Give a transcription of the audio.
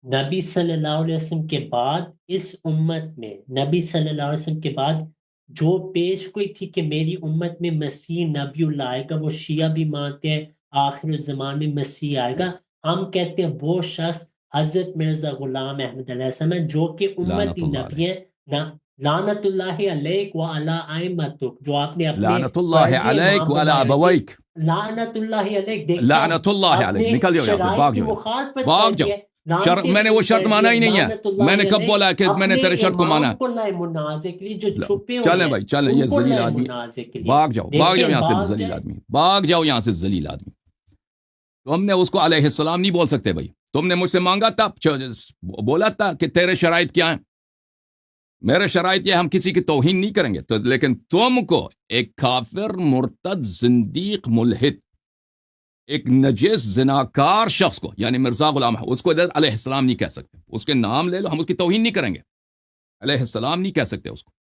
نبی صلی اللہ علیہ وسلم کے بعد اس امت میں نبی صلی اللہ علیہ وسلم کے بعد جو پیش گوئی تھی کہ میری امت میں مسیح نبی اللہ آئے گا، وہ شیعہ بھی مانتے ہیں آخر الزمان میں مسیح آئے گا، ہم کہتے ہیں وہ شخص حضرت مرزا غلام احمد علیہ السلام ہے، جو کہ لعنت امتی اللہ نبی ہیں۔ لعنت اللہ علیک وعلی ائمتک، جو آپ نے اپنے لعنت اللہ فرض علیک امام وعلی بنائے ہوئے تھے۔ ابویک، لعنت اللہ علیک، دیکھیں لعنت اللہ علیک، اپنے نکل جاؤ یہاں سے، شرائط بھاگ کی جاؤ یہاں سے، مخالفت بھاگ کر جاؤ۔ دی ہے، لعنتیں میں نے وہ شروع شرط کر مانا دی ہی ہے، نہیں ہے، لعنت اللہ میں نے کب علیک، بولا کہ میں نے اپنے تیرے شرط کو مانا امام کو لائے منازع کے لیے جو ہے؟ چھپے ہوئے چلیں ہیں، بھائی چلیں، یہ ان کو ذلیل لائے آدمی، منازع کے لیے۔ بھاگ جاؤ، بھاگ جاؤ دیکھیں یہاں سے بھاگ ذلیل جائیں۔ آدمی، بھاگ جاؤ یہاں سے ذلیل آدمی۔ تم نے اس کو علیہ السلام نہیں بول سکتے بھائی، تم نے مجھ سے مانگا تھا، بولا تھا کہ تیرے شرائط کیا ہیں، میرے شرائط یہ ہم کسی کی توہین نہیں کریں گے تو، لیکن تم کو ایک کافر، مرتد، زندیق، ملحد، ایک نجس زناکار شخص کو، یعنی مرزا غلام، اس کو ادھر علیہ السلام نہیں کہہ سکتے، اس کے نام لے لو، ہم اس کی توہین نہیں کریں گے، علیہ السلام نہیں کہہ سکتے اس کو۔